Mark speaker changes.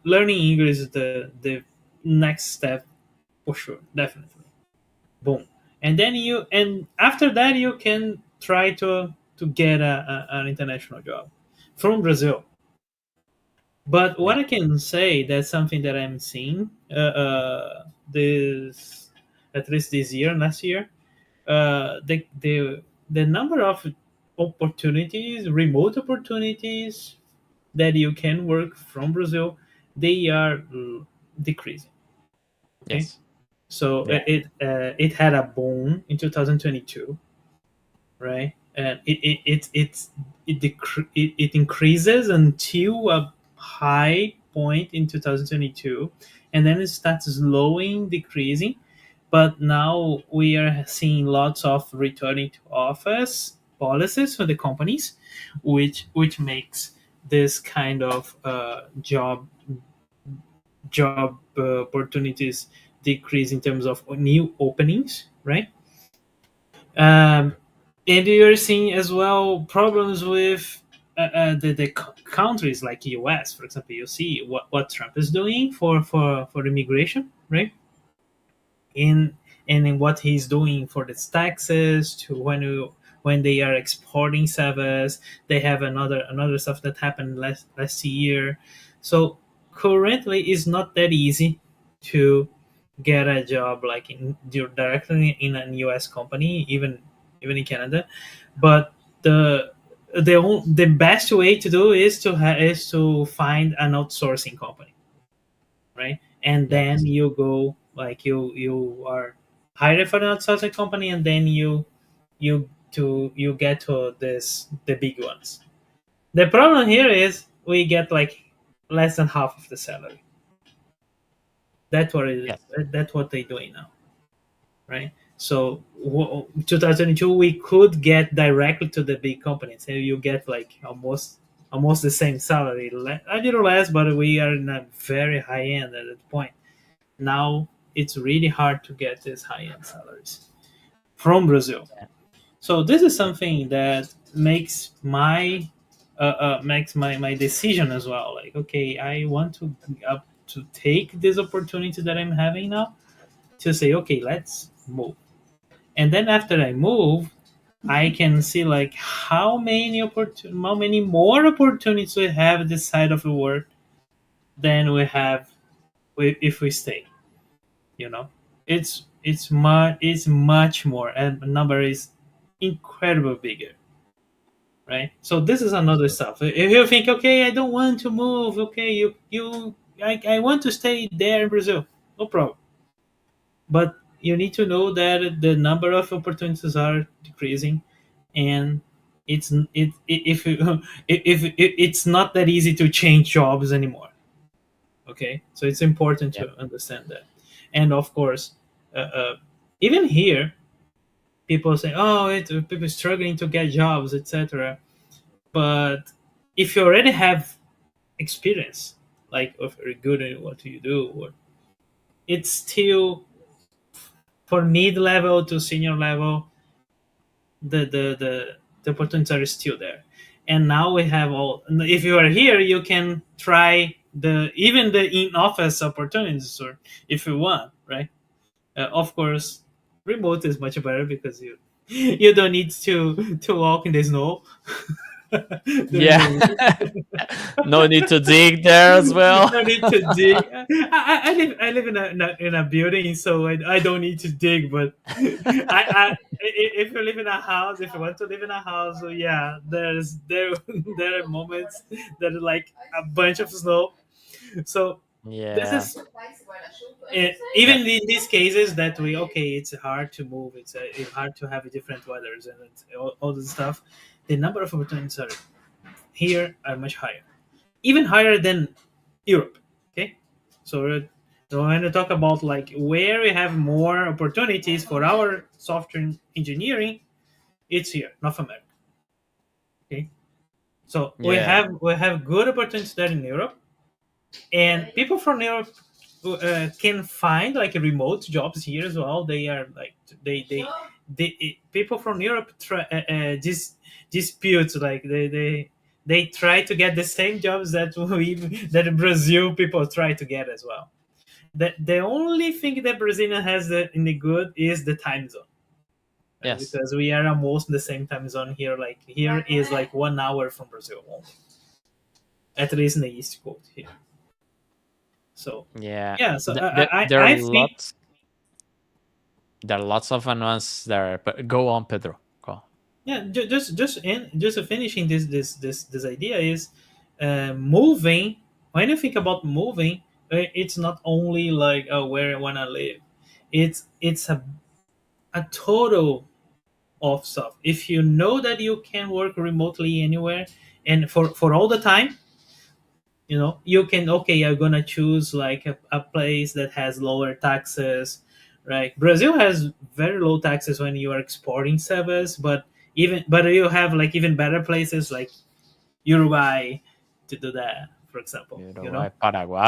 Speaker 1: learning English is the next step for sure, definitely. Boom. And then and after that you can try to get an international job from Brazil. But what
Speaker 2: Yeah.
Speaker 1: I can say, that's something that I'm seeing this, at least this year, last year, the number of opportunities, remote opportunities that you can work from Brazil, they are decreasing. Okay,
Speaker 2: Yes.
Speaker 1: so
Speaker 2: Yeah.
Speaker 1: it had a boom in 2022, right? And it increases until a high point in 2022, and then it starts slowing, decreasing. But now we are seeing lots of returning to office policies for the companies, which makes this kind of job opportunities decrease in terms of new openings, right? Um, and you're seeing as well problems with the countries like US, for example. You see what Trump is doing for immigration, right? In and in what he's doing for the taxes to when they are exporting service, they have another stuff that happened last year. So currently, it's not that easy to get a job like directly in a U.S. company, even in Canada. But the best way to do is to find an outsourcing company, right? And then
Speaker 2: Yes.
Speaker 1: you go like you are hired for an outsourcing company, and then you get to this the big ones. The problem here is we get like less than half of the salary. That's what it,
Speaker 2: Yes.
Speaker 1: that's what they're doing now, right? So 2002 we could get directly to the big companies, so you get like almost the same salary, a little less, but we are in a very high end at that point. Now it's really hard to get these high end salaries from Brazil. So this is
Speaker 2: Yeah.
Speaker 1: something that makes my decision as well. Like, okay, I want to take this opportunity that I'm having now to say, okay, let's move. And then after I move, I can see like how many more opportunities we have this side of the world than we have if we stay. You know, it's much more, and the number is incredibly bigger, right? So this is another
Speaker 2: Absolutely.
Speaker 1: stuff. If you think, okay, I don't want to move, okay, I want to stay there in Brazil, no problem. But you need to know that the number of opportunities are decreasing, and if you, if it's not that easy to change jobs anymore. Okay, so it's important
Speaker 2: Yeah.
Speaker 1: to understand that. And of course, uh, uh, even here, people say, oh, people struggling to get jobs, etc. But if you already have experience, like of very good in what you do, it's still for mid level to senior level, the opportunities are still there. And now we have all. If you are here, you can try the in office opportunities, or if you want, right? Of course, remote is much better because you don't need to walk in the snow during
Speaker 2: Yeah.
Speaker 1: the week.
Speaker 2: No need to dig there as well.
Speaker 1: No need to dig. I live in a building, so I don't need to dig. But if you live in a house, if you want to live in a house, so yeah, there are moments that are like a bunch of snow. So this
Speaker 2: Yeah.
Speaker 1: is even
Speaker 2: Yeah.
Speaker 1: in these cases that we okay, it's hard to move, it's hard to have different weathers and all this stuff. The number of opportunities are here are much higher, even higher than Europe. Okay, so when we talk about like where we have more opportunities for our software engineering, it's here, North America. Okay, so we
Speaker 2: Yeah.
Speaker 1: have we have good opportunities there in Europe, and people from Europe can find like remote jobs here as well. They are like they people from Europe dispute like they they try to get the same jobs that that Brazil people try to get as well. The only thing that Brazilian has in the good is the time zone, right?
Speaker 2: Yes.
Speaker 1: Because we are almost in the same time zone here. Like here is like 1 hour from Brazil only, at least in the East Coast here. So
Speaker 2: Yeah.
Speaker 1: yeah, so
Speaker 2: There are
Speaker 1: I think
Speaker 2: lots. There are lots of nuances there. But go on, Pedro. Go on.
Speaker 1: yeah, just finishing this idea is moving. When you think about moving, it's not only like where I want to live. It's a total of stuff. If you know that you can work remotely anywhere and for all the time, you can, okay, I'm gonna choose like a place that has lower taxes, right? Brazil has very low taxes when you are exporting service, but you have like even better places like Uruguay to do that, for example.
Speaker 2: Paraguay.